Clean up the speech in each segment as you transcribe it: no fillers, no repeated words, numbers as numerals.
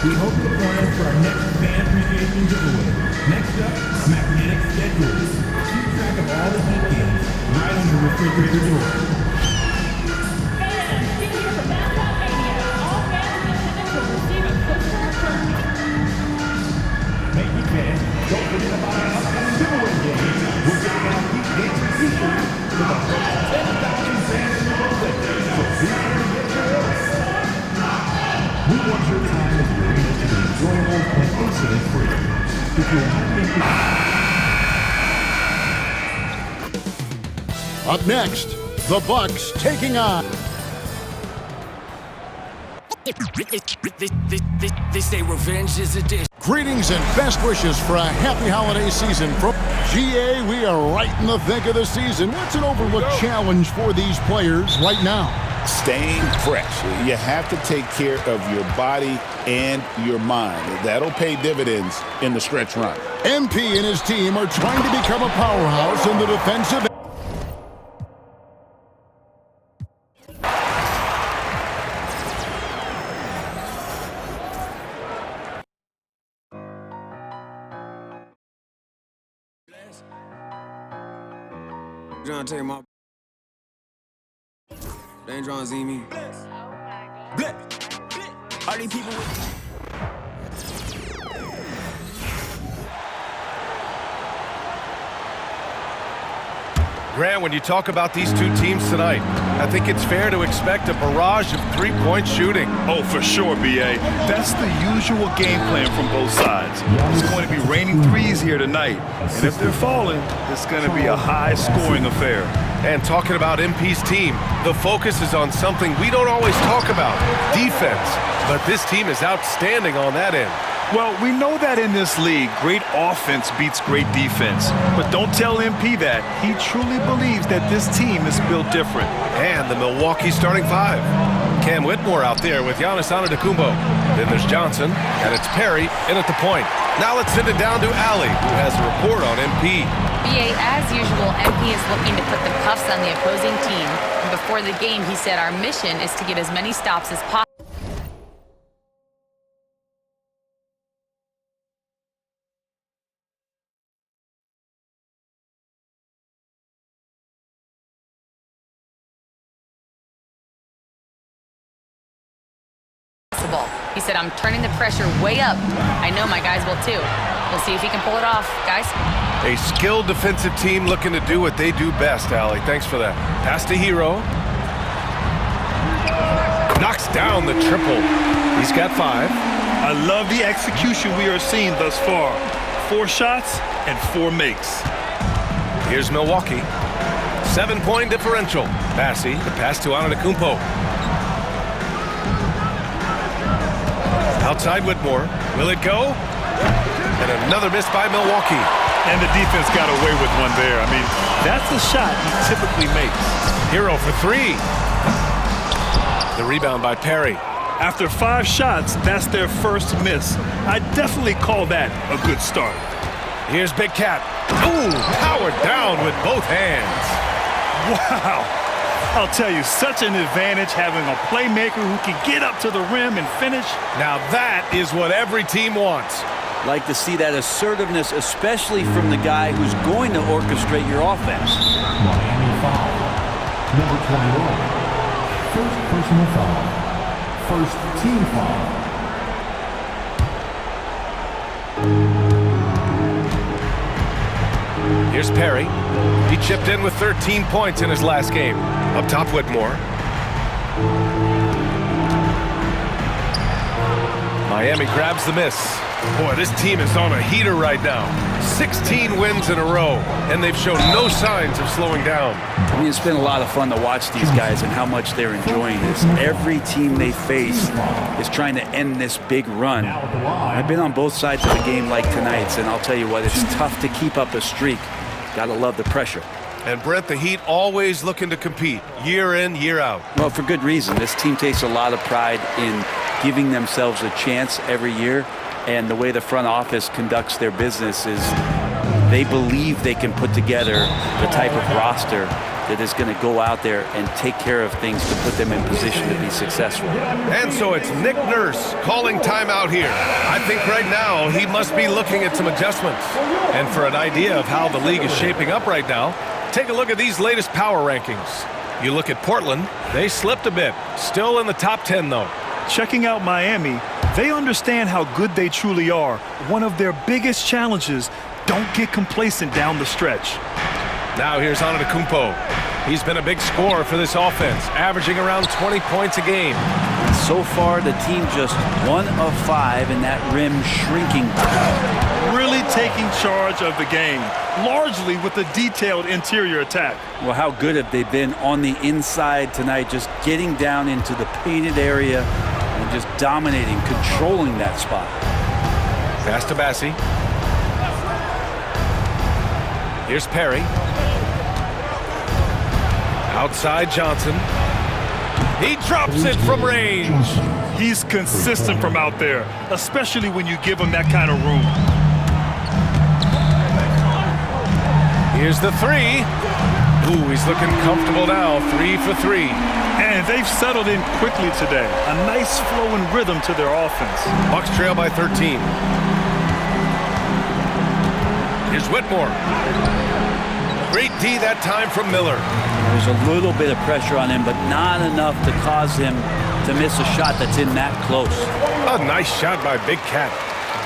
We hope you'll join us for our next fan appreciation giveaway. Next up, magnetic schedules. Keep track of all the Heat games right on your refrigerator door. Fans, get here for Mascot Mania. All fans in attendance will receive a poster trophy. Hey, Heat fans, don't forget about our upcoming giveaway game. We're giving out Heat games and t-shirts to the first 10,000 fans in the world. So be sure to get yours. We want your time at the arena to be enjoyable and incident-free. If you're Up next, the Bucks taking on. They say revenge is a dish. Greetings and best wishes for a happy holiday season from GA. We are right in the thick of the season. What's an overlooked challenge for these players right now? Staying fresh. You have to take care of your body and your mind. That'll pay dividends in the stretch run. MP and his team are trying to become a powerhouse in the defensive. John take my they ain't trying to see me. Blip. All these people with Grant, when you talk about these two teams tonight, I think it's fair to expect a barrage of three-point shooting. Oh, for sure, B.A. That's the usual game plan from both sides. It's going to be raining threes here tonight, and if they're falling, it's going to be a high-scoring affair. And talking about MP's team, the focus is on something we don't always talk about, defense. But this team is outstanding on that end. Well, we know that in this league, great offense beats great defense. But don't tell MP that. He truly believes that this team is built different. And the Milwaukee starting five. Cam Whitmore out there with Giannis Antetokounmpo. Then there's Johnson, and it's Perry in at the point. Now let's send it down to Allie, who has a report on MP. BA, as usual, MP is looking to put the cuffs on the opposing team. And before the game, he said our mission is to get as many stops as possible. He said, I'm turning the pressure way up. I know my guys will too. We'll see if he can pull it off, guys. A skilled defensive team looking to do what they do best, Allie. Thanks for that. Pass to Hero. Knocks down the triple. He's got 5. I love the execution we are seeing thus far. 4 shots and 4 makes. Here's Milwaukee. 7-point differential. Bassey, the pass to Antetokounmpo. Outside Whitmore. Will it go? And another miss by Milwaukee. And the defense got away with one there. I mean, that's the shot he typically makes. Hero for 3. The rebound by Perry. After 5 shots, that's their first miss. I definitely call that a good start. Here's Big Cat. Ooh, powered down with both hands. Wow. I'll tell you, such an advantage having a playmaker who can get up to the rim and finish. Now that is what every team wants. Like to see that assertiveness, especially from the guy who's going to orchestrate your offense. Miami foul. Number 21. First personal foul. First team foul. Here's Perry. He chipped in with 13 points in his last game. Up top, Whitmore. Miami grabs the miss. Boy, this team is on a heater right now. 16 wins in a row, and they've shown no signs of slowing down. I mean, it's been a lot of fun to watch these guys and how much they're enjoying this. Every team they face is trying to end this big run. I've been on both sides of a game like tonight's, and I'll tell you what, it's tough to keep up a streak. Gotta love the pressure. And Brent, the Heat always looking to compete, year in, year out. Well, for good reason. This team takes a lot of pride in giving themselves a chance every year, and the way the front office conducts their business is they believe they can put together the type of roster that is going to go out there and take care of things to put them in position to be successful. And so it's Nick Nurse calling timeout here. I think right now he must be looking at some adjustments. And for an idea of how the league is shaping up right now, take a look at these latest power rankings. You look at Portland, they slipped a bit. Still in the top 10, though. Checking out Miami, they understand how good they truly are. One of their biggest challenges, don't get complacent down the stretch. Now here's Antetokounmpo. He's been a big scorer for this offense, averaging around 20 points a game. And so far, the team just 1 of 5 in that rim shrinking. Really taking charge of the game, largely with a detailed interior attack. Well, how good have they been on the inside tonight, just getting down into the painted area and just dominating, controlling that spot. Pass to Bassi. Here's Perry. Outside Johnson. He drops it from range. He's consistent from out there, especially when you give him that kind of room. Here's the three. Ooh, he's looking comfortable now. 3 for 3. And they've settled in quickly today. A nice flow and rhythm to their offense. Bucks trail by 13. Here's Whitmore. Great D that time from Miller. There's a little bit of pressure on him, but not enough to cause him to miss a shot that's in that close. A nice shot by Big Cat.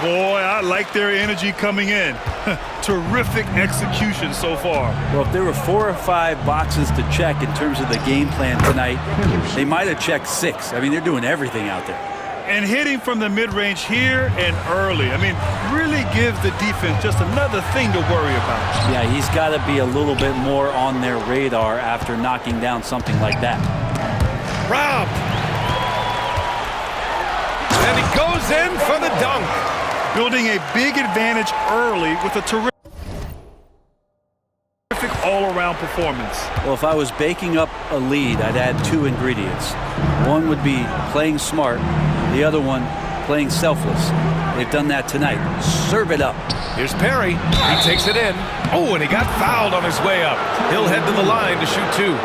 Boy, I like their energy coming in. Terrific execution so far. Well, if there were 4 or 5 boxes to check in terms of the game plan tonight, they might have checked 6. I mean, they're doing everything out there. And hitting from the mid-range here and early. I mean, really gives the defense just another thing to worry about. Yeah, he's got to be a little bit more on their radar after knocking down something like that. Rob! And he goes in for the dunk. Building a big advantage early with a terrific all-around performance. Well, if I was baking up a lead, I'd add 2 ingredients. One would be playing smart. The other one, playing selfless. They've done that tonight. Serve it up. Here's Perry. He takes it in. Oh, and he got fouled on his way up. He'll head to the line to shoot 2.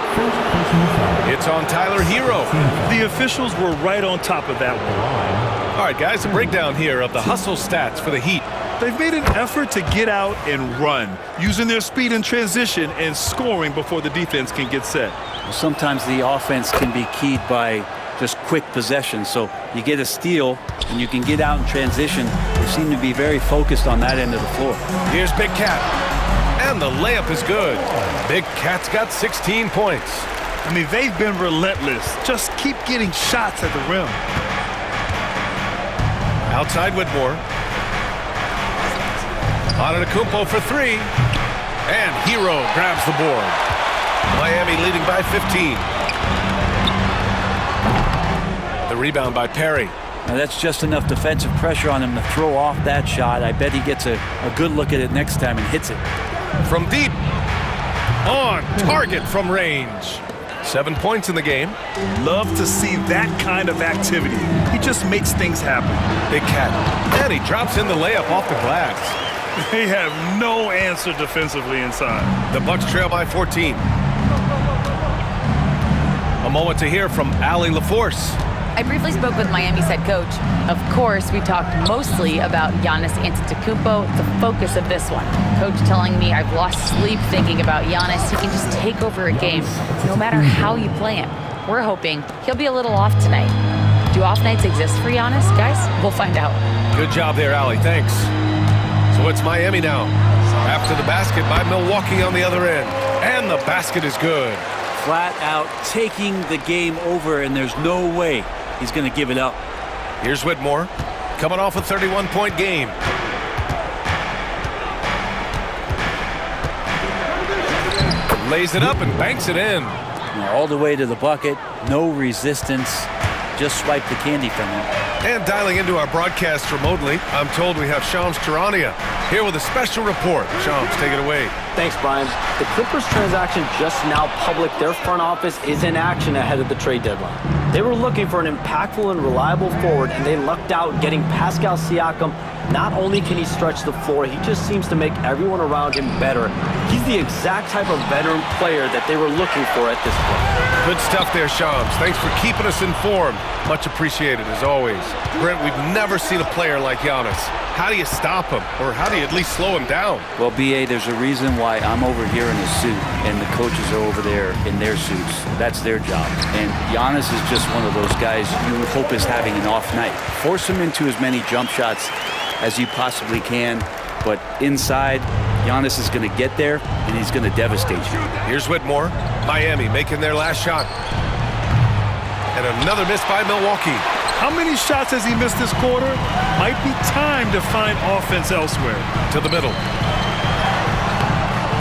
It's on Tyler Hero. The officials were right on top of that one. All right, guys, a breakdown here of the hustle stats for the Heat. They've made an effort to get out and run, using their speed in transition and scoring before the defense can get set. Sometimes the offense can be keyed by just quick possession. So you get a steal and you can get out in transition. They seem to be very focused on that end of the floor. Here's Big Cat. And the layup is good. Big Cat's got 16 points. I mean, they've been relentless. Just keep getting shots at the rim. Outside Whitmore. Antetokounmpo for 3. And Hero grabs the board. Miami leading by 15. The rebound by Perry. Now that's just enough defensive pressure on him to throw off that shot. I bet he gets a good look at it next time and hits it. From deep. On target from range. 7 points in the game. Love to see that kind of activity. He just makes things happen. Big Cat. And he drops in the layup off the glass. They have no answer defensively inside. The Bucks trail by 14. A moment to hear from Allie LaForce. I briefly spoke with Miami's head coach. Of course, we talked mostly about Giannis Antetokounmpo, the focus of this one. Coach telling me I've lost sleep thinking about Giannis. He can just take over a game, no matter how you play him. We're hoping he'll be a little off tonight. Do off nights exist for Giannis, guys? We'll find out. Good job there, Allie. Thanks. So it's Miami now. After the basket by Milwaukee on the other end. And the basket is good. Flat out taking the game over, and there's no way he's going to give it up. Here's Whitmore, coming off a 31-point game. Lays it up and banks it in. Now all the way to the bucket, no resistance, just swipe the candy from him. And dialing into our broadcast remotely, I'm told we have Shams Charania here with a special report. Shams, take it away. Thanks, Brian. The Clippers transaction just now public. Their front office is in action ahead of the trade deadline. They were looking for an impactful and reliable forward, and they lucked out getting Pascal Siakam. Not only can he stretch the floor, he just seems to make everyone around him better. He's the exact type of veteran player that they were looking for at this point. Good stuff there, Shams. Thanks for keeping us informed. Much appreciated, as always. Brent, we've never seen a player like Giannis. How do you stop him? Or how do you at least slow him down? Well, B.A., there's a reason why I'm over here in a suit and the coaches are over there in their suits. That's their job. And Giannis is just one of those guys you hope is having an off night. Force him into as many jump shots as you possibly can, but inside, Giannis is going to get there, and he's going to devastate you. Here's Whitmore. Miami making their last shot. And another miss by Milwaukee. How many shots has he missed this quarter? Might be time to find offense elsewhere. To the middle.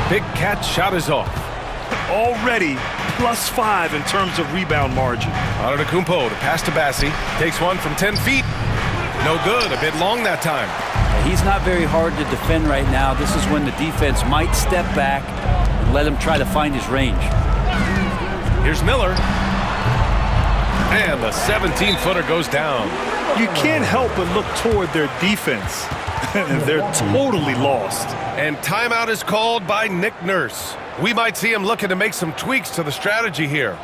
Big Cat shot is off. Already +5 in terms of rebound margin. Antetokounmpo to pass to Bassi. Takes one from 10 feet. No good, a bit long that time. He's not very hard to defend right now. This is when the defense might step back and let him try to find his range. Here's Miller. And the 17-footer goes down. You can't help but look toward their defense. They're totally lost. And timeout is called by Nick Nurse. We might see him looking to make some tweaks to the strategy here.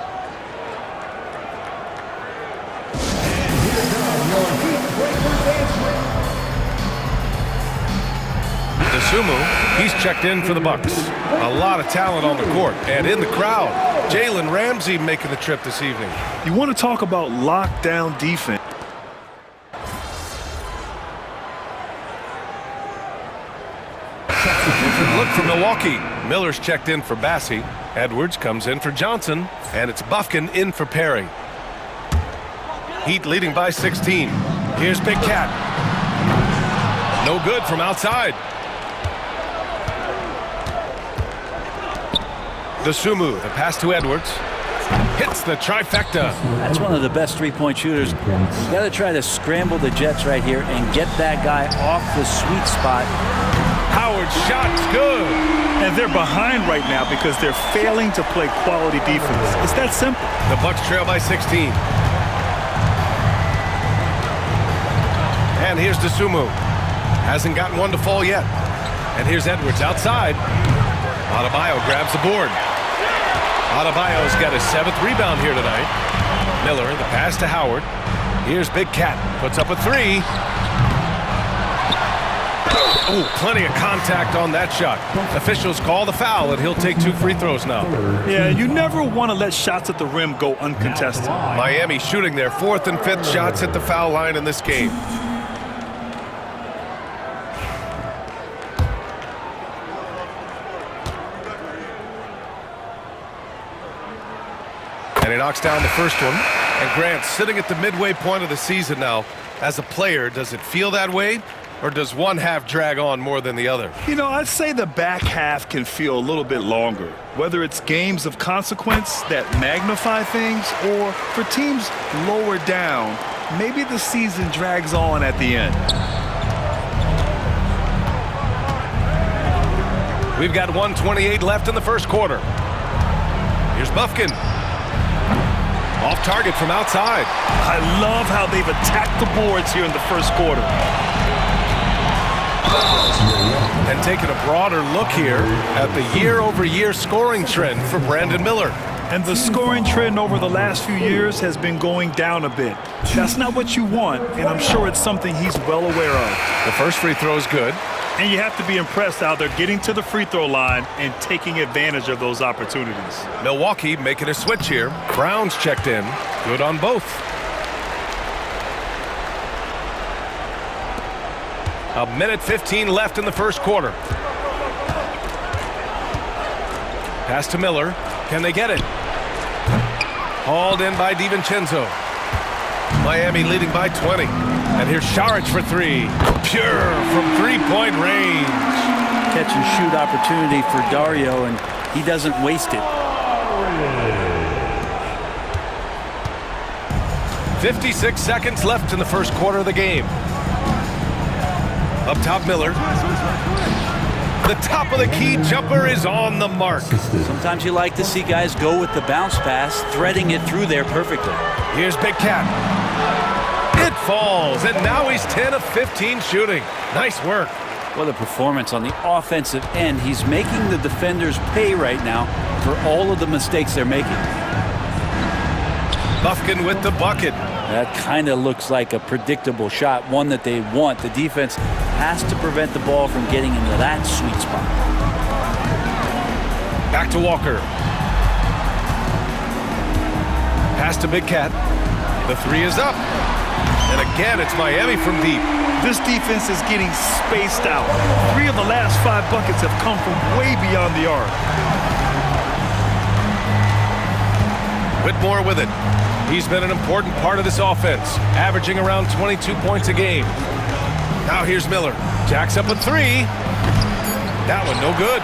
Dosunmu, he's checked in for the Bucks. A lot of talent on the court and in the crowd. Jalen Ramsey making the trip this evening. You want to talk about lockdown defense. Look for Milwaukee. Miller's checked in for Bassi. Edwards comes in for Johnson. And it's Bufkin in for Perry. Heat leading by 16. Here's Big Cat. No good from outside. Dosunmu, the pass to Edwards. Hits the trifecta. That's one of the best three-point shooters. You got to try to scramble the Jets right here and get that guy off the sweet spot. Howard's shot's good. And they're behind right now because they're failing to play quality defense. It's that simple. The Bucks trail by 16. And here's Dosunmu. Hasn't gotten one to fall yet. And here's Edwards outside. Adebayo grabs the board. Adebayo's got his 7th rebound here tonight. Miller, the pass to Howard. Here's Big Cat. Puts up a 3. Oh, plenty of contact on that shot. Officials call the foul, and he'll take 2 free throws now. Yeah, you never want to let shots at the rim go uncontested. Miami shooting their 4th and 5th shots at the foul line in this game. And he knocks down the first one. And Grant, sitting at the midway point of the season now, as a player, does it feel that way? Or does one half drag on more than the other? You know, I'd say the back half can feel a little bit longer. Whether it's games of consequence that magnify things or for teams lower down, maybe the season drags on at the end. We've got 1:28 left in the first quarter. Here's Bufkin. Off target from outside. I love how they've attacked the boards here in the first quarter. And taking a broader look here at the year-over-year scoring trend for Brandon Miller. And the scoring trend over the last few years has been going down a bit. That's not what you want, and I'm sure it's something he's well aware of. The first free throw is good. And you have to be impressed how they're getting to the free throw line and taking advantage of those opportunities. Milwaukee making a switch here. Brown's checked in. Good on both. A minute 15 left in the first quarter. Pass to Miller. Can they get it? Hauled in by DiVincenzo. Miami leading by 20. And here's Saric for 3. Pure from 3-point range. Catch and shoot opportunity for Dario, and he doesn't waste it. 56 seconds left in the first quarter of the game. Up top, Miller. The top of the key jumper is on the mark. Sometimes you like to see guys go with the bounce pass, threading it through there perfectly. Here's Big Cat. It falls, and now he's 10 of 15 shooting. Nice work. What a performance on the offensive end. He's making the defenders pay right now for all of the mistakes they're making. Bufkin with the bucket. That kind of looks like a predictable shot, one that they want. The defense has to prevent the ball from getting into that sweet spot. Back to Walker. Pass to Big Cat. The three is up. And again, it's Miami from deep. This defense is getting spaced out. 3 of the last 5 buckets have come from way beyond the arc. Whitmore with it. He's been an important part of this offense, averaging around 22 points a game. Now here's Miller. Jacks up a 3. That one no good.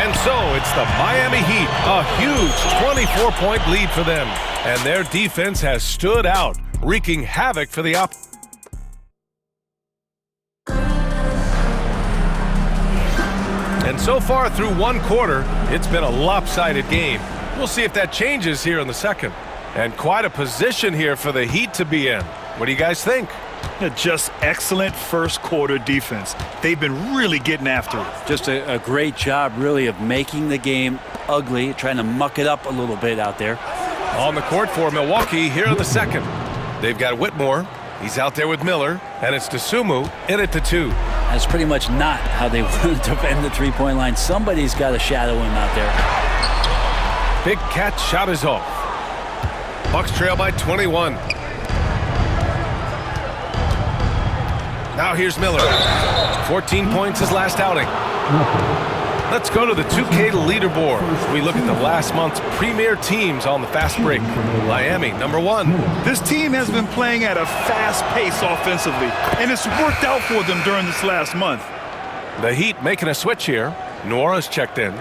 And so it's the Miami Heat, a huge 24-point lead for them. And their defense has stood out, wreaking havoc for the opposition. And so far through one quarter, it's been a lopsided game. We'll see if that changes here in the second. And quite a position here for the Heat to be in. What do you guys think? Just excellent first quarter defense. They've been really getting after it. Just a great job, really, of making the game ugly, trying to muck it up a little bit out there. On the court for Milwaukee here in the second. They've got Whitmore. He's out there with Miller. And it's Dosunmu in at the 2. That's pretty much not how they want to defend the three-point line. Somebody's got to shadow him out there. Big Cat shot is off. Bucks trail by 21. Now here's Miller. 14 points his last outing. Let's go to the 2K leaderboard. We look at the last month's premier teams on the fast break. Miami, number 1. This team has been playing at a fast pace offensively, and it's worked out for them during this last month. The Heat making a switch here. Nora's checked in.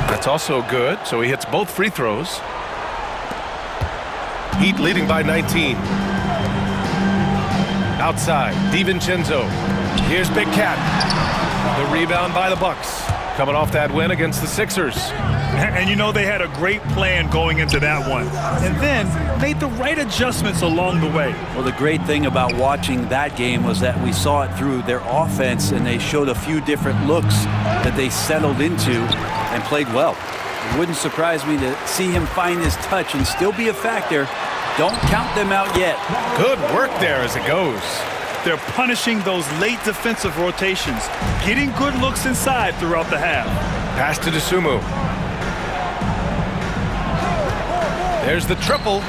That's also good, so he hits both free throws. Heat leading by 19. Outside, DiVincenzo. Here's Big Cat. The rebound by the Bucks. Coming off that win against the Sixers. And you know they had a great plan going into that one. And then made the right adjustments along the way. Well, the great thing about watching that game was that we saw it through their offense, and they showed a few different looks that they settled into and played well. It wouldn't surprise me to see him find his touch and still be a factor. Don't count them out yet. Good work there as it goes. They're punishing those late defensive rotations, getting good looks inside throughout the half. Pass to Dosunmu. There's the triple.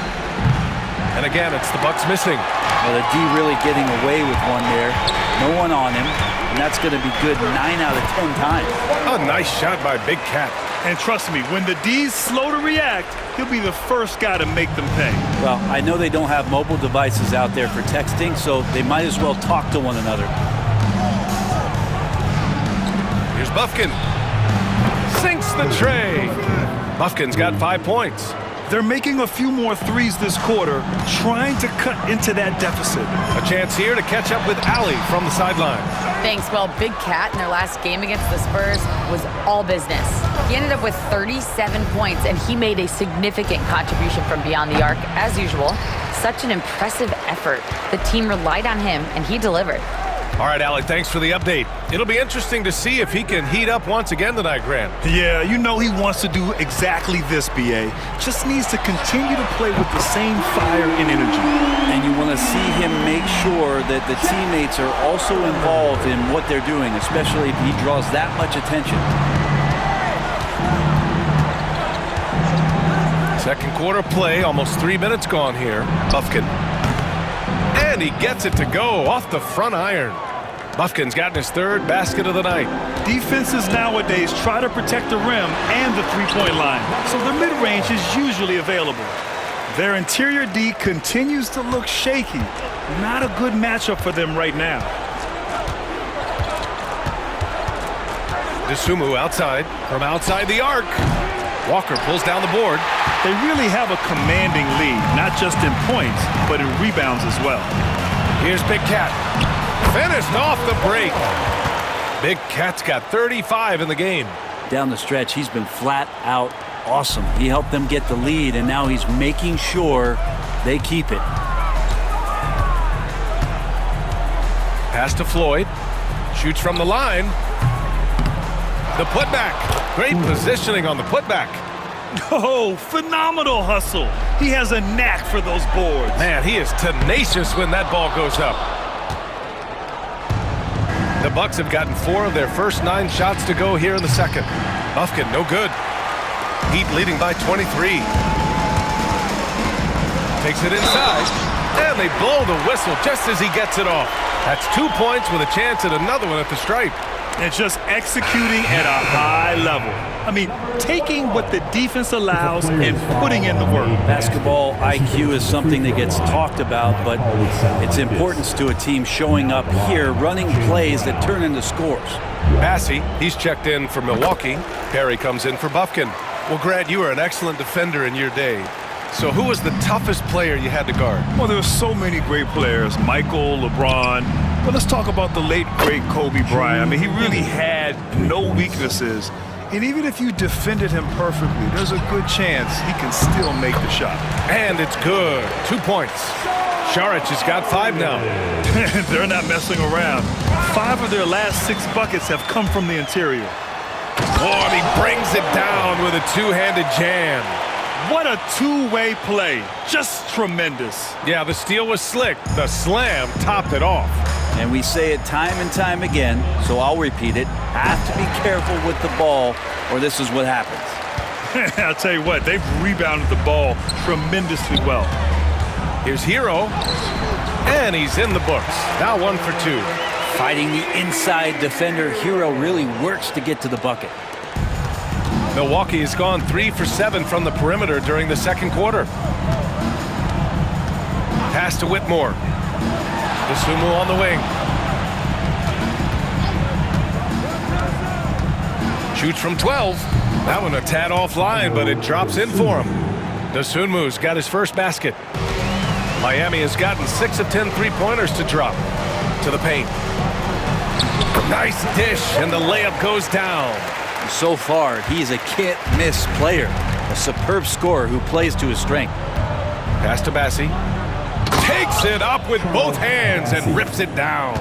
And again, it's the Bucks missing. Well, the D really getting away with one there. No one on him. And that's going to be good 9 out of 10 times. A nice shot by Big Cat. And trust me, when the D's slow to react, he'll be the first guy to make them pay. Well, I know they don't have mobile devices out there for texting, so they might as well talk to one another. Here's Bufkin. Sinks the tray. Bufkin's got 5 points. They're making a few more threes this quarter, trying to cut into that deficit. A chance here to catch up with Ali from the sideline. Thanks. Well, Big Cat in their last game against the Spurs was all business. He ended up with 37 points, and he made a significant contribution from beyond the arc, as usual. Such an impressive effort. The team relied on him, and he delivered. All right, Alec, thanks for the update. It'll be interesting to see if he can heat up once again tonight, Grant. Yeah, you know he wants to do exactly this, B.A. Just needs to continue to play with the same fire and energy. And you want to see him make sure that the teammates are also involved in what they're doing, especially if he draws that much attention. Second quarter play, almost 3 minutes gone here. Bufkin. And he gets it to go off the front iron. Bufkin's gotten his 3rd basket of the night. Defenses nowadays try to protect the rim and the three-point line, so their mid-range is usually available. Their interior D continues to look shaky. Not a good matchup for them right now. DeSumo outside, from outside the arc. Walker pulls down the board. They really have a commanding lead, not just in points, but in rebounds as well. Here's Big Cat. Finished off the break. Big Cat's got 35 in the game. Down the stretch, he's been flat out awesome. He helped them get the lead, and now he's making sure they keep it. Pass to Floyd. Shoots from the line. The putback. Great positioning on the putback. Oh, phenomenal hustle. He has a knack for those boards. Man, he is tenacious when that ball goes up. The Bucks have gotten 4 of their first 9 shots to go here in the second. Bufkin, no good. Heat leading by 23. Takes it inside, and they blow the whistle just as he gets it off. That's 2 points with a chance at another one at the stripe. And just executing at a high level. I mean, taking what the defense allows and putting in the work. Basketball IQ is something that gets talked about, but its importance to a team showing up here, running plays that turn into scores. Bassey, he's checked in for Milwaukee. Perry comes in for Bufkin. Well, Grant, you were an excellent defender in your day. So who was the toughest player you had to guard? Well, there were so many great players. Michael, LeBron. But let's talk about the late, great Kobe Bryant. I mean, he really had no weaknesses. And even if you defended him perfectly, there's a good chance he can still make the shot. And it's good. 2 points. Saric has got 5 now. They're not messing around. 5 of their last 6 buckets have come from the interior. Oh, and he brings it down with a two-handed jam. What a two-way play. Just tremendous. Yeah, the steal was slick. The slam topped it off. And we say it time and time again, so I'll repeat it. Have to be careful with the ball, or this is what happens. I'll tell you what, they've rebounded the ball tremendously well. Here's Hero, and he's in the books. Now 1 for 2. Fighting the inside defender, Hero really works to get to the bucket. Milwaukee has gone 3 for 7 from the perimeter during the second quarter. Pass to Whitmore. DeSumo on the wing. Shoots from 12. That one a tad offline, but it drops in for him. DeSumo's got his first basket. Miami has gotten 6 of 10 three-pointers to drop. To the paint. Nice dish, and the layup goes down. So far, he's a can't-miss player. A superb scorer who plays to his strength. Pass to Bassey. Takes it up with both hands and rips it down.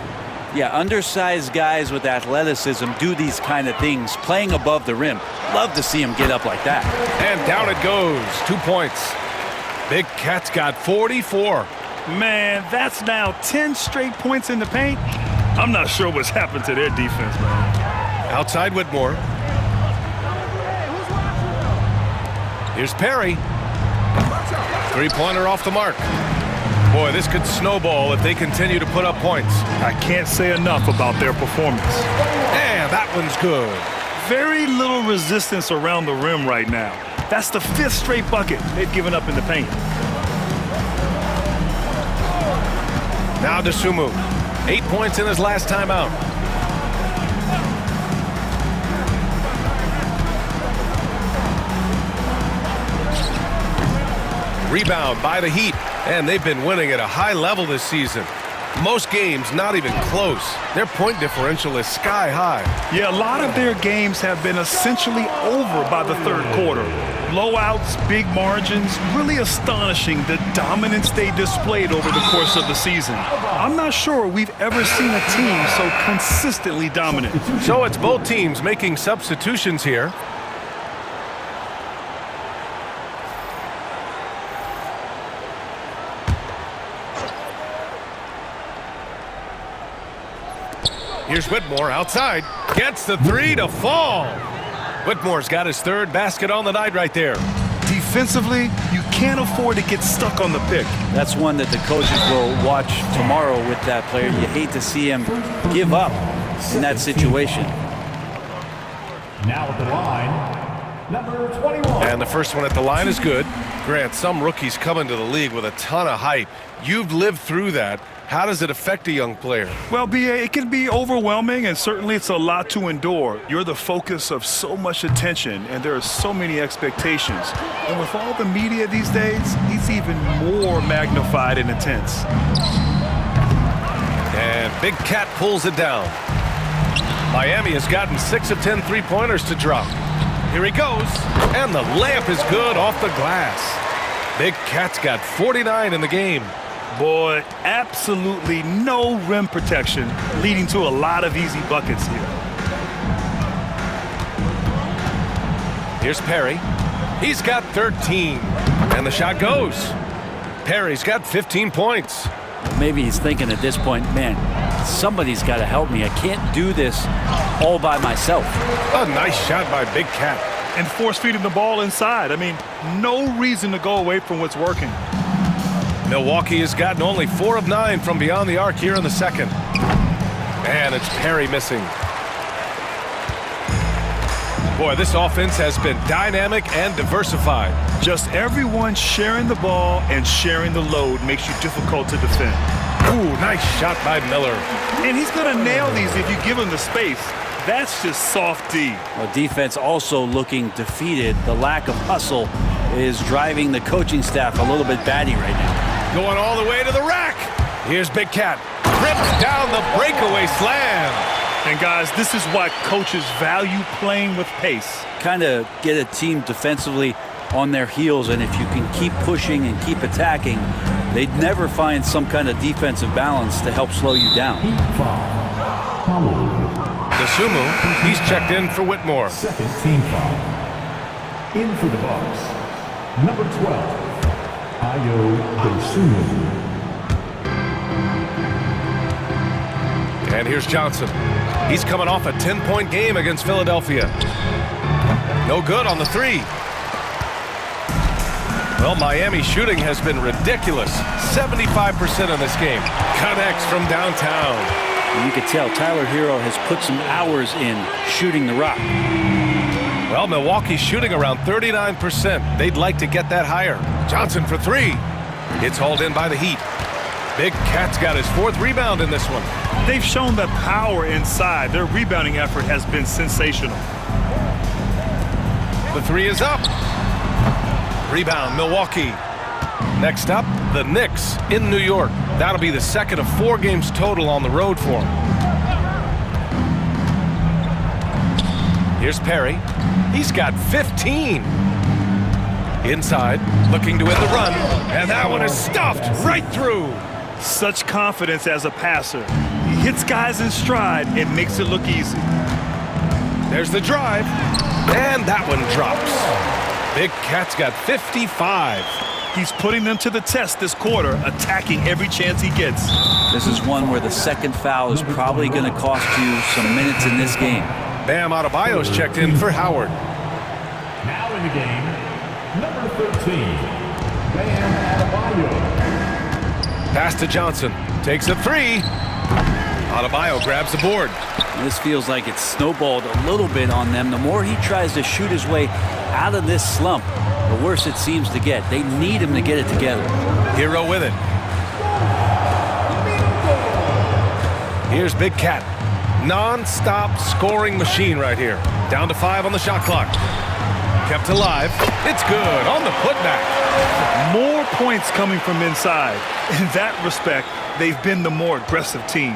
Yeah, undersized guys with athleticism do these kind of things, playing above the rim. Love to see him get up like that. And down it goes. 2 points. Big Cat's got 44. Man, that's now 10 straight points in the paint. I'm not sure what's happened to their defense, man. Outside Whitmore. Here's Perry. Three-pointer off the mark. Boy, this could snowball if they continue to put up points. I can't say enough about their performance. And that one's good. Very little resistance around the rim right now. That's the 5th straight bucket they've given up in the paint. Now DeSumo. 8 points in his last time out. Rebound by the Heat, and they've been winning at a high level this season. Most games not even close. Their point differential is sky high. Yeah, a lot of their games have been essentially over by the third quarter. Blowouts, big margins, really astonishing the dominance they displayed over the course of the season. I'm not sure we've ever seen a team so consistently dominant. So it's both teams making substitutions here. Here's Whitmore outside. Gets the 3 to fall. Whitmore's got his 3rd basket on the night right there. Defensively, you can't afford to get stuck on the pick. That's one that the coaches will watch tomorrow with that player. You hate to see him give up in that situation. Now at the line, number 21. And the first one at the line is good. Grant, some rookies come into the league with a ton of hype. You've lived through that. How does it affect a young player? Well, B.A., it can be overwhelming, and certainly it's a lot to endure. You're the focus of so much attention, and there are so many expectations. And with all the media these days, it's even more magnified and intense. And Big Cat pulls it down. Miami has gotten 6 of 10 three-pointers to drop. Here he goes, and the layup is good off the glass. Big Cat's got 49 in the game. Boy, absolutely no rim protection, leading to a lot of easy buckets here. Here's Perry. He's got 13, and the shot goes. Perry's got 15 points. Maybe he's thinking at this point, man, somebody's got to help me. I can't do this all by myself. A nice shot by Big Cat. And force-feeding the ball inside. I mean, no reason to go away from what's working. Milwaukee has gotten only 4 of 9 from beyond the arc here in the second. And it's Perry missing. Boy, this offense has been dynamic and diversified. Just everyone sharing the ball and sharing the load makes you difficult to defend. Ooh, nice shot by Miller. And he's going to nail these if you give him the space. That's just soft D. Well, defense also looking defeated. The lack of hustle is driving the coaching staff a little bit batty right now. Going all the way to the rack. Here's Big Cat. Rips down the breakaway slam. And guys, this is why coaches value playing with pace. Kind of get a team defensively on their heels, and if you can keep pushing and keep attacking, they'd never find some kind of defensive balance to help slow you down. Dosunmu, he's checked in for Whitmore. Second team foul. In for the Bucks, number 12, Ayo Dosunmu. And here's Johnson. He's coming off a 10-point game against Philadelphia. No good on the 3. Well, Miami's shooting has been ridiculous. 75% in this game. Connects from downtown. You can tell Tyler Hero has put some hours in shooting the rock. Well, Milwaukee's shooting around 39%. They'd like to get that higher. Johnson for 3. It's hauled in by the Heat. Big Cat's got his 4th rebound in this one. They've shown the power inside. Their rebounding effort has been sensational. The 3 is up. Rebound, Milwaukee. Next up, the Knicks in New York. That'll be the second of 4 games total on the road for them. Here's Perry. He's got 15. Inside, looking to win the run. And that one is stuffed right through. Such confidence as a passer. He hits guys in stride and makes it look easy. There's the drive. And that one drops. Big Cat's got 55. He's putting them to the test this quarter, attacking every chance he gets. This is one where the second foul is probably going to cost you some minutes in this game. Bam Adebayo's checked in for Howard. Now in the game, number 13, Bam Adebayo. Pass to Johnson. Takes a 3. Adebayo grabs the board. This feels like it's snowballed a little bit on them. The more he tries to shoot his way out of this slump, the worse it seems to get. They need him to get it together. Hero with it. Here's Big Cat. Non-stop scoring machine right here. Down to 5 on the shot clock. Kept alive. It's good on the putback. More points coming from inside. In that respect, they've been the more aggressive team.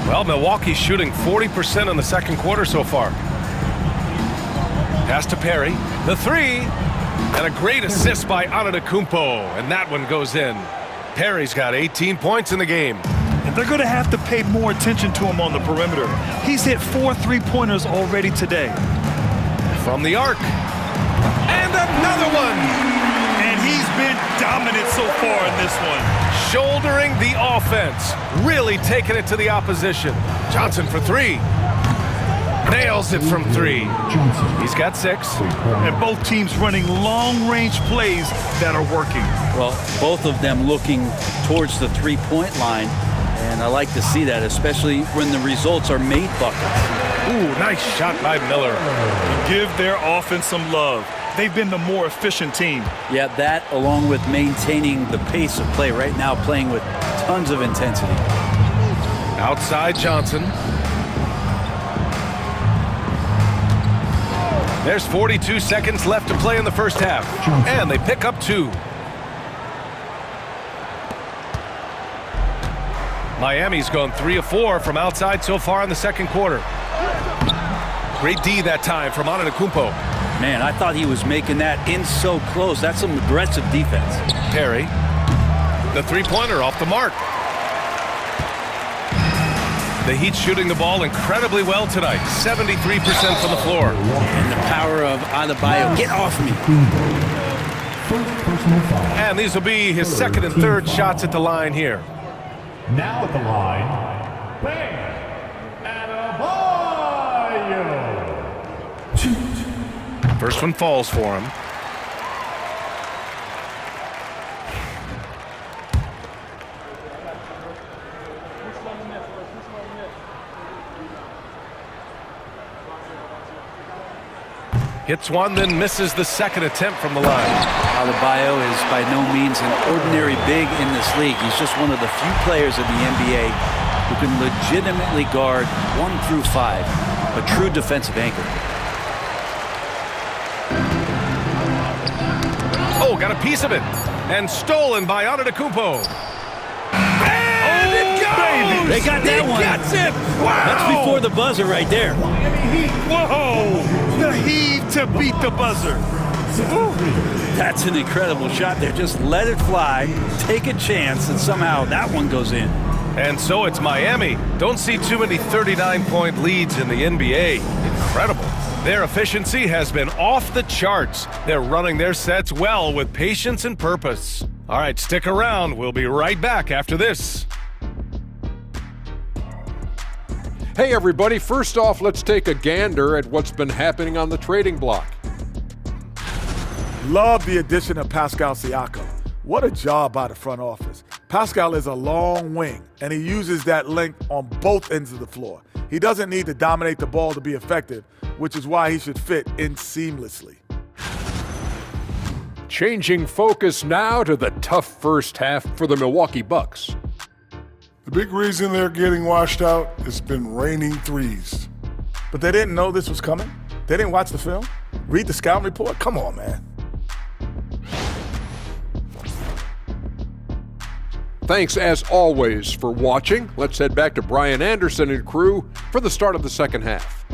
Well, Milwaukee's shooting 40% in the second quarter so far. Pass to Perry. The 3. And a great assist by Antetokounmpo. And that one goes in. Perry's got 18 points in the game. And they're going to have to pay more attention to him on the perimeter. He's hit 4 3-pointers already today. From the arc. And another one. And he's been dominant so far in this one. Shouldering the offense. Really taking it to the opposition. Johnson for 3. Nails it from 3. He's got 6. And both teams running long-range plays that are working. Well, both of them looking towards the three-point line. And I like to see that, especially when the results are made buckets. Ooh, nice shot by Miller. Give their offense some love. they've been the more efficient team. Yeah, that along with maintaining the pace of play right now, playing with tons of intensity. Outside Johnson. There's 42 seconds left to play in the first half. And they pick up 2. Miami's gone 3 of 4 from outside so far in the second quarter. Great D that time from Antetokounmpo. Man, I thought he was making that in so close. That's some aggressive defense. Perry. The three-pointer off the mark. The Heat shooting the ball incredibly well tonight. 73% from the floor. And the power of Adebayo. Get off me. And these will be his second and third shots at the line here. Now at the line, Bam Adebayo. First one falls for him. Hits one, then misses the second attempt from the line. Adebayo is by no means an ordinary big in this league. He's just one of the few players in the NBA who can legitimately guard 1 through 5, a true defensive anchor. Oh, got a piece of it. And stolen by Antetokounmpo. And it goes! They got that one. Gets it! Wow! That's before the buzzer right there. Whoa! The heave to beat the buzzer. That's an incredible shot there. Just let it fly, take a chance, and somehow that one goes in. And so it's Miami. Don't see too many 39-point leads in the NBA. Incredible. Their efficiency has been off the charts. They're running their sets well with patience and purpose. All right, stick around. We'll be right back after this. Hey everybody, first off, let's take a gander at what's been happening on the trading block. Love the addition of Pascal Siakam. What a job by the front office. Pascal is a long wing, and he uses that length on both ends of the floor. He doesn't need to dominate the ball to be effective, which is why he should fit in seamlessly. Changing focus now to the tough first half for the Milwaukee Bucks. The big reason they're getting washed out has been raining threes. But they didn't know this was coming? They didn't watch the film? Read the scouting report? Come on, man. Thanks as always for watching. Let's head back to Brian Anderson and crew for the start of the second half.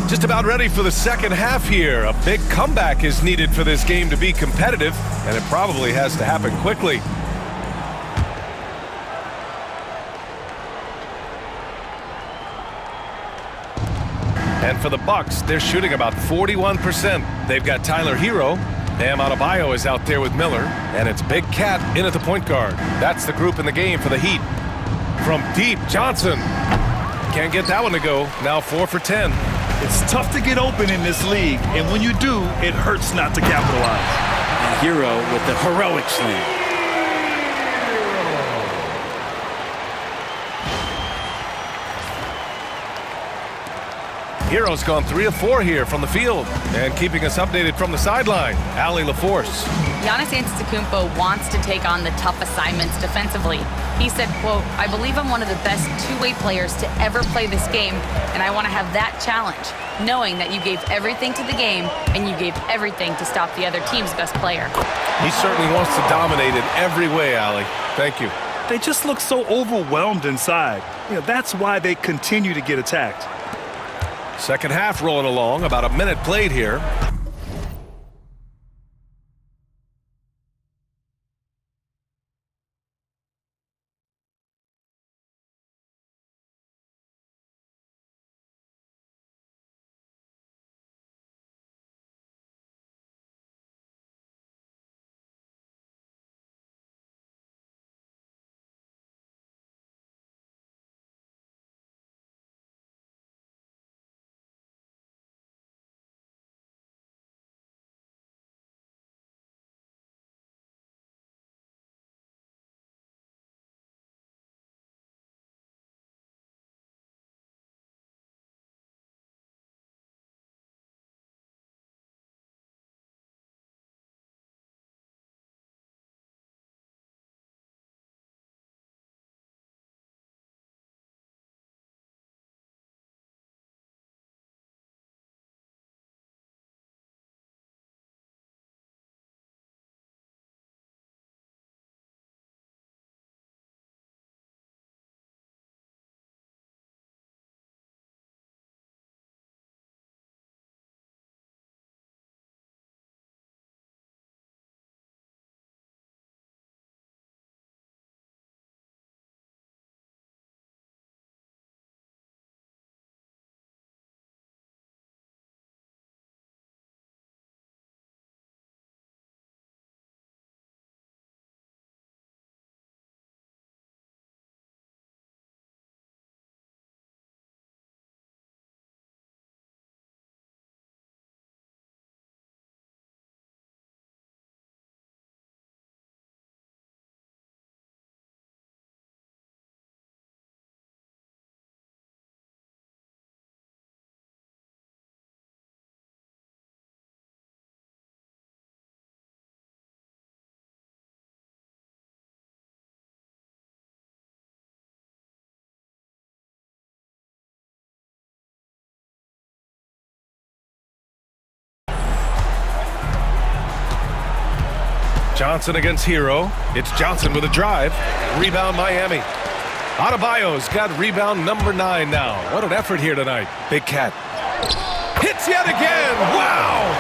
Just about ready for the second half here. A big comeback is needed for this game to be competitive, and it probably has to happen quickly. And for the Bucks, they're shooting about 41%. They've got Tyler Hero. Bam Adebayo is out there with Miller. And it's Big Cat in at the point guard. That's the group in the game for the Heat. From deep, Johnson. Can't get that one to go. Now 4 for 10. It's tough to get open in this league, and when you do, it hurts not to capitalize. And Hero with the heroic slam. Hero's gone 3 of 4 here from the field. And keeping us updated from the sideline, Allie LaForce. Giannis Antetokounmpo wants to take on the tough assignments defensively. He said, quote, "I believe I'm one of the best two-way players to ever play this game, and I want to have that challenge, knowing that you gave everything to the game and you gave everything to stop the other team's best player." He certainly wants to dominate in every way, Allie. Thank you. They just look so overwhelmed inside. That's why they continue to get attacked. Second half rolling along, about a minute played here. Johnson against Hero. It's Johnson with a drive. Rebound Miami. Adebayo's got rebound number 9 now. What an effort here tonight. Big Cat hits yet again. Wow!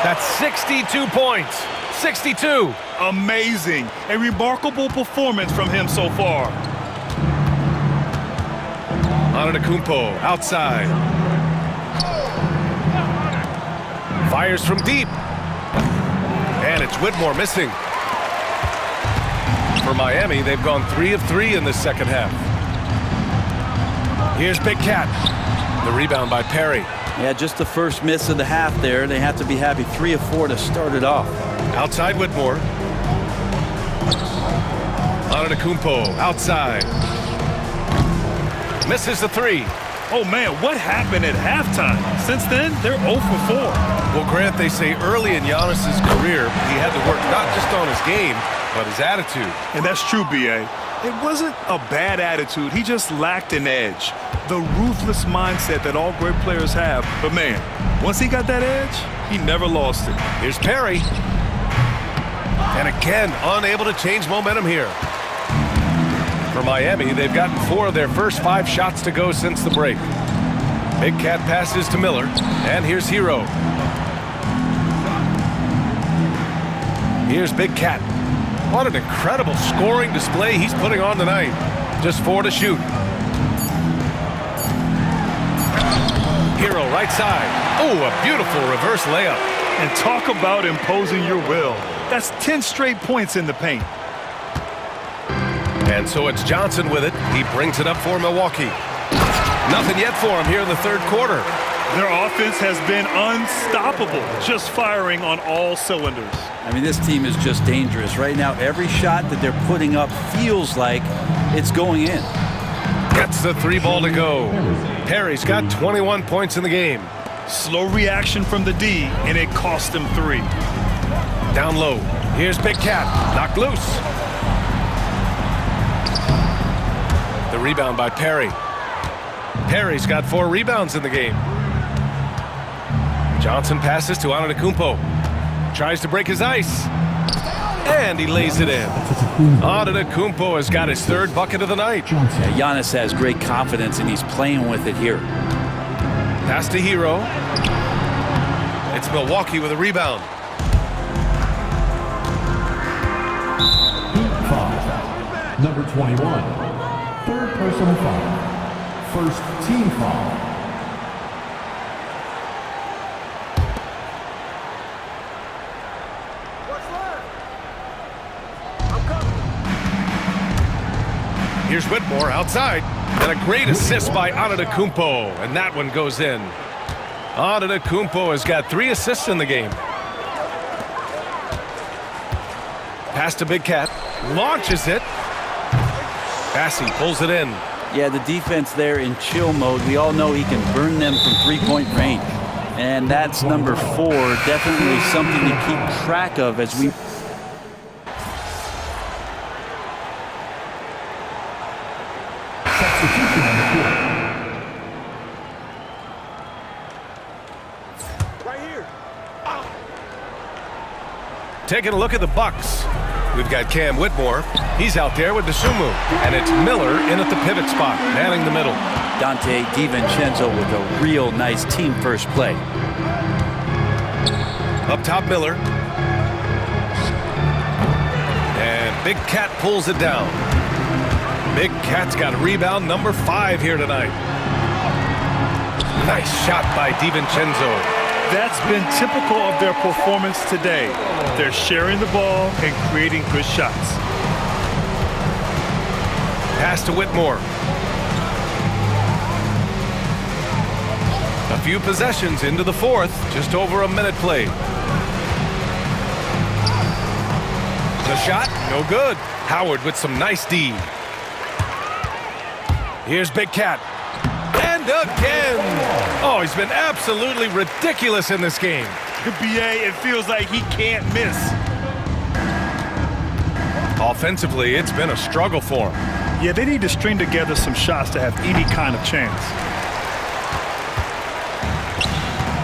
That's 62 points. 62. Amazing. A remarkable performance from him so far. Antetokounmpo outside. Fires from deep. And it's Whitmore missing. For Miami, they've gone 3 of 3 in this second half. Here's Big Cat. The rebound by Perry. Yeah, just the first miss of the half there. They have to be happy. 3 of 4 to start it off. Outside Whitmore. Antetokounmpo outside. Misses the 3. Oh, man, what happened at halftime? Since then, they're 0 for 4. Well, Grant, they say early in Giannis's career, he had to work not just on his game, but his attitude. And that's true, B.A. It wasn't a bad attitude. He just lacked an edge. The ruthless mindset that all great players have. But, man, once he got that edge, he never lost it. Here's Perry. And again, unable to change momentum here. For Miami, they've gotten 4 of their first 5 shots to go since the break. Big Cat passes to Miller, and here's Hero. Here's Big Cat. What an incredible scoring display he's putting on tonight. Just 4 to shoot. Hero right side. Oh, a beautiful reverse layup. And talk about imposing your will. That's 10 straight points in the paint. And so it's Johnson with it. He brings it up for Milwaukee. Nothing yet for him here in the third quarter. Their offense has been unstoppable, just firing on all cylinders. I mean, this team is just dangerous. Right now, every shot that they're putting up feels like it's going in. Gets the 3 ball to go. Perry's got 21 points in the game. Slow reaction from the D, and it cost him 3. Down low. Here's Big Cat. Knocked loose. The rebound by Perry. Perry's got 4 rebounds in the game. Johnson passes to Antetokounmpo. Tries to break his ice. And he lays it in. Antetokounmpo has got his 3rd bucket of the night. Yeah, Giannis has great confidence, and he's playing with it here. Pass to Hero. It's Milwaukee with a rebound. Foul. Number 21. 3rd personal foul. 1st team foul. Here's Whitmore outside. And a great assist by Antetokounmpo. And that one goes in. Antetokounmpo has got 3 assists in the game. Pass to Big Cat. Launches it. Bassey pulls it in. Yeah, the defense there in chill mode. We all know he can burn them from 3-point range. And that's number 4. Definitely something to keep track of as we... Substitution on the court. Right here. Taking a look at the Bucks. We've got Cam Whitmore. He's out there with Dosunmu. And it's Miller in at the pivot spot, manning the middle. Dante DiVincenzo with a real nice team first play. Up top, Miller. And Big Cat pulls it down. Big Cat's got rebound number 5 here tonight. Nice shot by DiVincenzo. That's been typical of their performance today. They're sharing the ball and creating good shots. Pass to Whitmore. A few possessions into the 4th, just over a minute played. The shot, no good. Howard with some nice D. Here's Big Cat. And again! Oh, he's been absolutely ridiculous in this game. The BA, it feels like he can't miss. Offensively, it's been a struggle for him. Yeah, they need to string together some shots to have any kind of chance.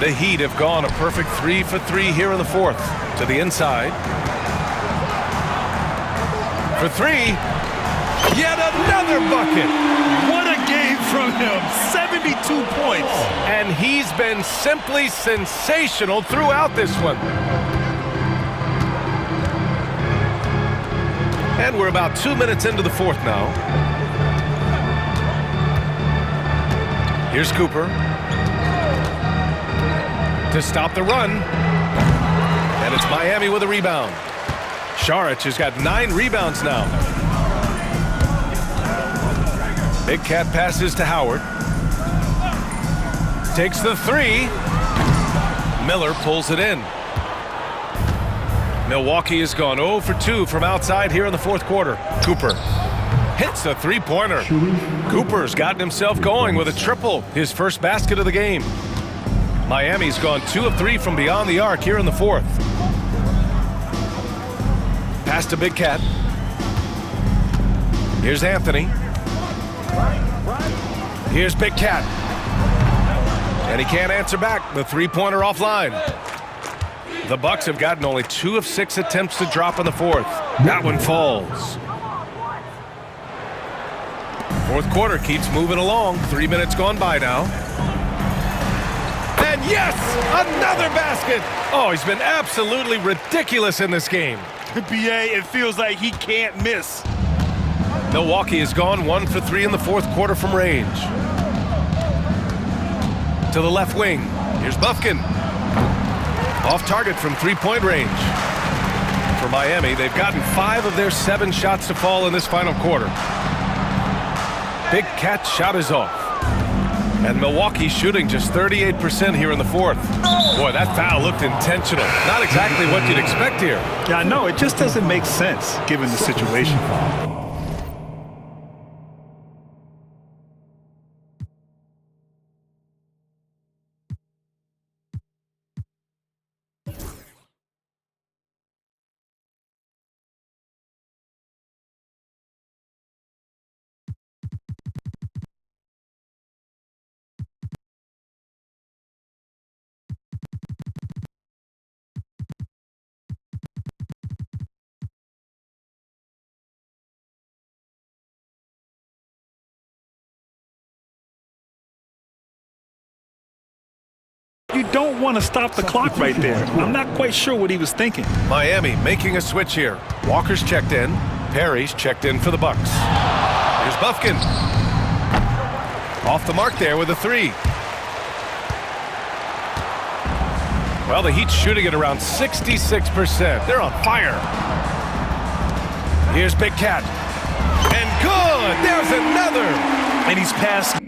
The Heat have gone a perfect 3 for 3 here in the 4th. To the inside. for three. Yet another bucket. What a game from him. 72 points. And he's been simply sensational throughout this one. And we're about 2 minutes into the fourth now. Here's Cooper to stop the run. And it's Miami with a rebound. Saric has got 9 rebounds now. Big Cat passes to Howard. Takes the three. Miller pulls it in. Milwaukee has gone 0 for 2 from outside here in the fourth quarter. Cooper hits the three-pointer. Cooper's gotten himself going with a triple, his first basket of the game. Miami's gone 2 of 3 from beyond the arc here in the fourth. Pass to Big Cat. Here's Anthony. Here's Big Cat. And he can't answer back. The three-pointer offline. The Bucks have gotten only 2 of 6 attempts to drop in the fourth. That one falls. Fourth quarter keeps moving along. 3 minutes gone by now. And yes, another basket. Oh, he's been absolutely ridiculous in this game. BA, it feels like he can't miss. Milwaukee has gone 1 for 3 in the fourth quarter from range. To the left wing. Here's Bufkin. Off target from three-point range. For Miami, they've gotten 5 of their 7 shots to fall in this final quarter. Big Cat shot is off. And Milwaukee shooting just 38% here in the fourth. Boy, that foul looked intentional. Not exactly what you'd expect here. Yeah, I know. It just doesn't make sense given the situation. You don't want to stop the clock right there. I'm not quite sure what he was thinking. Miami making a switch here. Walker's checked in. Perry's checked in for the Bucks. Here's Bufkin. Off the mark there with a three. Well, the Heat's shooting at around 66%. They're on fire. Here's Big Cat. And good! There's another! And he's passed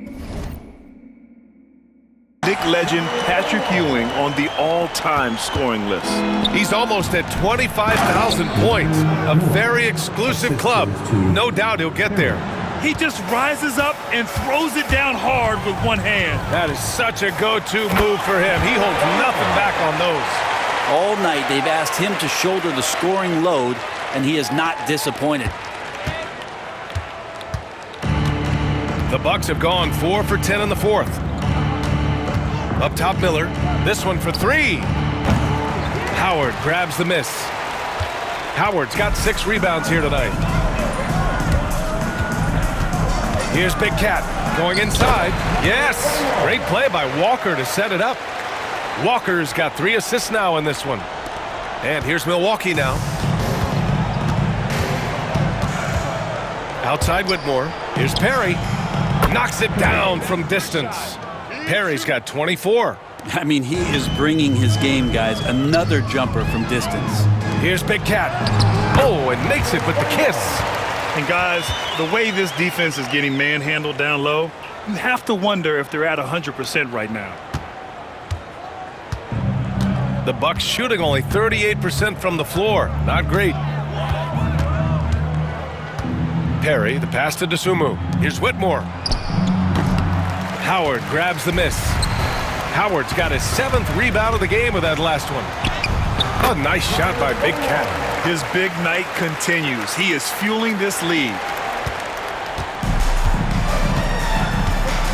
Knick legend Patrick Ewing on the all-time scoring list. He's almost at 25,000 points. A very exclusive club. No doubt he'll get there. He just rises up and throws it down hard with one hand. That is such a go-to move for him. He holds nothing back on those. All night they've asked him to shoulder the scoring load, and he is not disappointed. The Bucks have gone 4 for 10 in the fourth. Up top, Miller. This one for three. Howard grabs the miss. Howard's got 6 rebounds here tonight. Here's Big Cat going inside. Yes! Great play by Walker to set it up. Walker's got 3 assists now in this one. And here's Milwaukee now. Outside Whitmore. Here's Perry. Knocks it down from distance. Perry's got 24. I mean, he is bringing his game, guys. Another jumper from distance. Here's Big Cat. Oh, and makes it with the kiss. And guys, the way this defense is getting manhandled down low, you have to wonder if they're at 100% right now. The Bucks shooting only 38% from the floor. Not great. Perry, the pass to Dosunmu. Here's Whitmore. Howard grabs the miss. Howard's got his 7th rebound of the game with that last one. A nice shot by Big Cat. His big night continues. He is fueling this lead.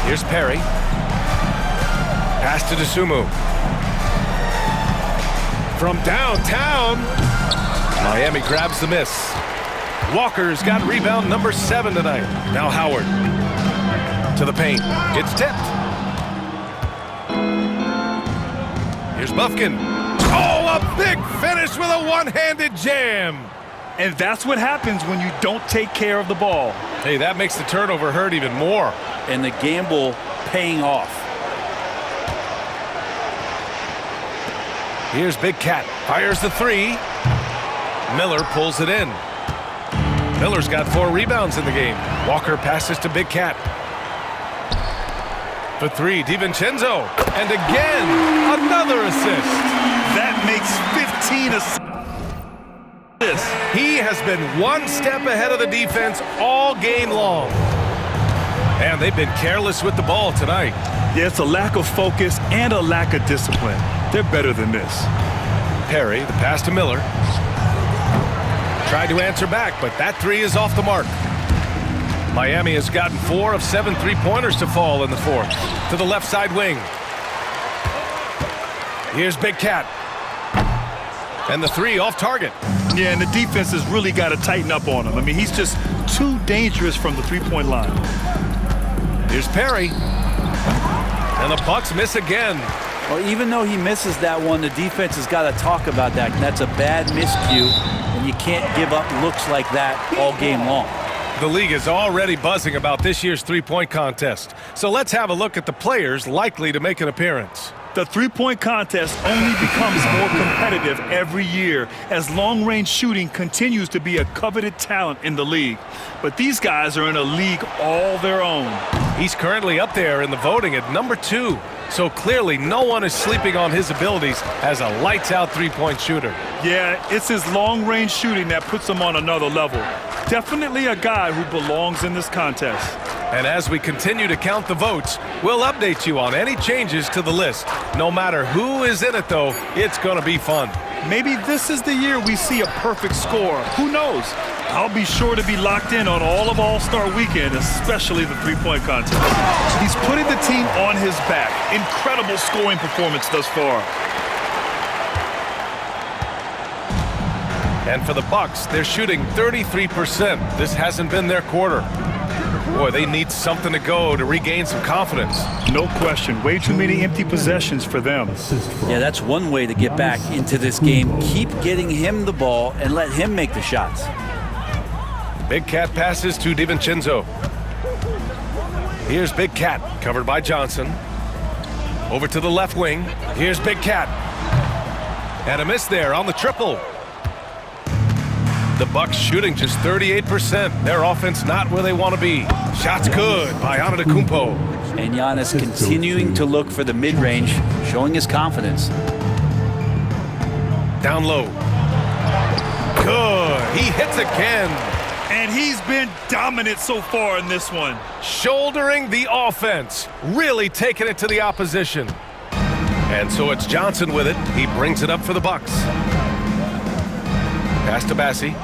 Here's Perry. Pass to Dosunmu. From downtown, Miami grabs the miss. Walker's got rebound number 7 tonight. Now Howard to the paint. It's tipped. Here's Bufkin. Oh, a big finish with a one-handed jam. And that's what happens when you don't take care of the ball. Hey, that makes the turnover hurt even more. And the gamble paying off. Here's Big Cat. Fires the 3. Miller pulls it in. Miller's got 4 rebounds in the game. Walker passes to Big Cat. For 3, DiVincenzo. And again, another assist. That makes 15 assists. He has been one step ahead of the defense all game long. And they've been careless with the ball tonight. Yeah, it's a lack of focus and a lack of discipline. They're better than this. Perry, the pass to Miller. Tried to answer back, but that 3 is off the mark. Miami has gotten 4 of 7 3-pointers to fall in the 4th. To the left side wing. Here's Big Cat. And the 3 off target. Yeah, and the defense has really got to tighten up on him. I mean, he's just too dangerous from the 3-point line. Here's Perry. And the Bucks miss again. Well, even though he misses that one, the defense has got to talk about that. That's a bad miscue, and you can't give up looks like that all game long. The league is already buzzing about this year's 3-point contest. So let's have a look at the players likely to make an appearance. The 3-point contest only becomes more competitive every year as long-range shooting continues to be a coveted talent in the league. But these guys are in a league all their own. He's currently up there in the voting at number 2. So clearly no one is sleeping on his abilities as a lights-out 3-point shooter. Yeah, it's his long-range shooting that puts him on another level. Definitely a guy who belongs in this contest. And as we continue to count the votes, we'll update you on any changes to the list. No matter who is in it, though, it's going to be fun. Maybe this is the year we see a perfect score. Who knows? I'll be sure to be locked in on all of All-Star Weekend, especially the 3-point contest. He's putting the team on his back. Incredible scoring performance thus far. And for the Bucks, they're shooting 33%. This hasn't been their quarter. Boy, they need something to go to regain some confidence. No question. Way too many empty possessions for them. Yeah, that's one way to get back into this game. Keep getting him the ball and let him make the shots. Big Cat passes to DiVincenzo. Here's Big Cat, covered by Johnson. Over to the left wing. Here's Big Cat. And a miss there on the triple. The Bucks shooting just 38%. Their offense not where they want to be. Shots good by Antetokounmpo. And Giannis continuing to look for the mid-range, showing his confidence. Down low. Good. He hits again. And he's been dominant so far in this one. Shouldering the offense. Really taking it to the opposition. And so it's Johnson with it. He brings it up for the Bucks. Pass to Bassi.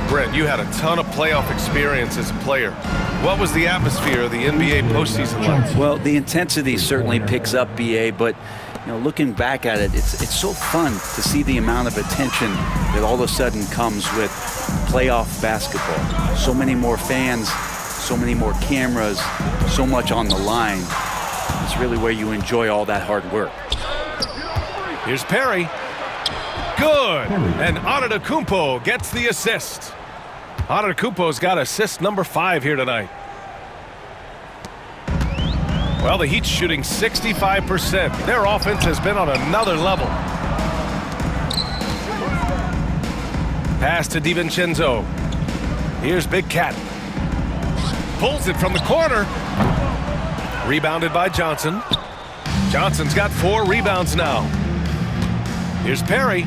Brent, you had a ton of playoff experience as a player. What was the atmosphere of the NBA postseason like? Well, the intensity certainly picks up, BA, but looking back at it, it's so fun to see the amount of attention that all of a sudden comes with playoff basketball. So many more fans, so many more cameras, so much on the line. It's really where you enjoy all that hard work. Here's Perry. Good. And Antetokounmpo gets the assist. Antetokounmpo's got assist number 5 here tonight. Well, the Heat's shooting 65%. Their offense has been on another level. Pass to DiVincenzo. Here's Big Cat. Pulls it from the corner. Rebounded by Johnson. Johnson's got 4 rebounds now. Here's Perry.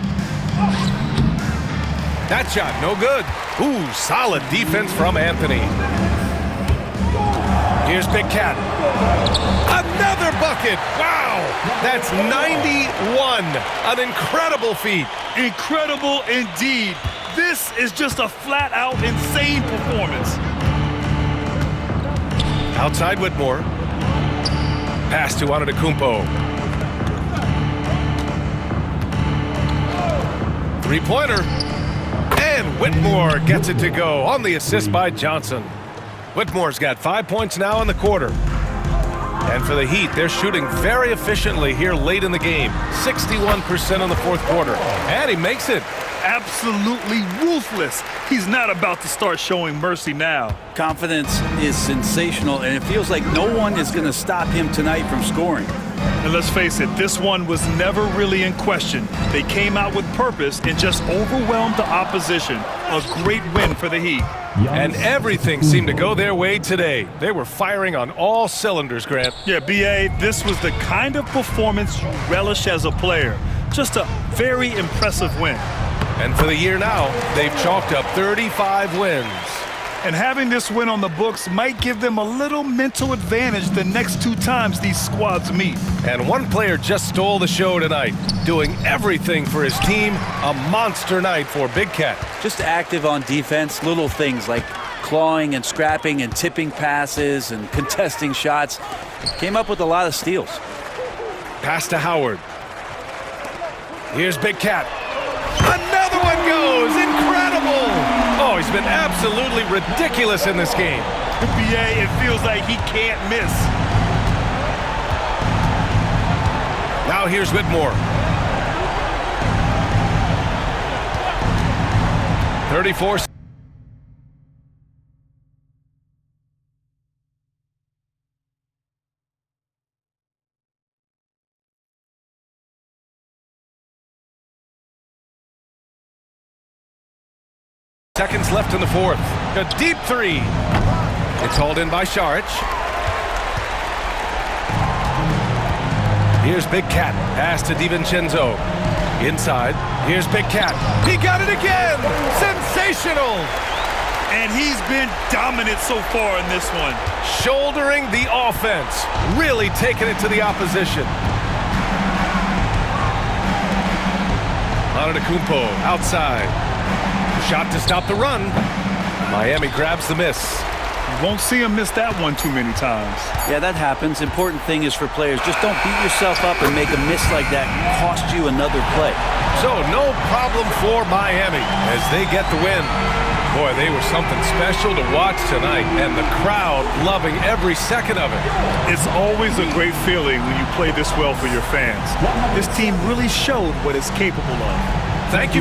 That shot, no good. Ooh, solid defense from Anthony. Here's Big Cat. Another bucket. Wow, that's 91. An incredible feat. Incredible indeed. This is just a flat-out insane performance. Outside Whitmore. Pass to Antetokounmpo. Three-pointer. And Whitmore gets it to go on the assist by Johnson. Whitmore's got 5 points now in the quarter. And for the Heat, they're shooting very efficiently here late in the game. 61% in the fourth quarter. And he makes it. Absolutely ruthless. He's not about to start showing mercy now. Confidence is sensational, and it feels like no one is going to stop him tonight from scoring. And let's face it, this one was never really in question. They came out with purpose and just overwhelmed the opposition. A great win for the Heat. And everything seemed to go their way today. They were firing on all cylinders, Grant. Yeah, B.A., this was the kind of performance you relish as a player. Just a very impressive win. And for the year now, they've chalked up 35 wins. And having this win on the books might give them a little mental advantage the next 2 times these squads meet. And one player just stole the show tonight, doing everything for his team. A monster night for Big Cat. Just active on defense, little things like clawing and scrapping and tipping passes and contesting shots. Came up with a lot of steals. Pass to Howard. Here's Big Cat. Another one goes. Incredible. Oh, he's been absolutely ridiculous in this game. BA, it feels like he can't miss. Now here's Whitmore. 34. Seconds left in the fourth. A deep three. It's hauled in by Saric. Here's Big Cat. Pass to DiVincenzo. Inside. Here's Big Cat. He got it again. Sensational. And he's been dominant so far in this one. Shouldering the offense. Really taking it to the opposition. Antetokounmpo outside. Shot to stop the run. Miami grabs the miss. You won't see him miss that one too many times. Yeah, that happens. Important thing is for players, just don't beat yourself up and make a miss like that cost you another play. So no problem for Miami as they get the win. Boy, they were something special to watch tonight, and the crowd loving every second of it. It's always a great feeling when you play this well for your fans. This team really showed what it's capable of. Thank you.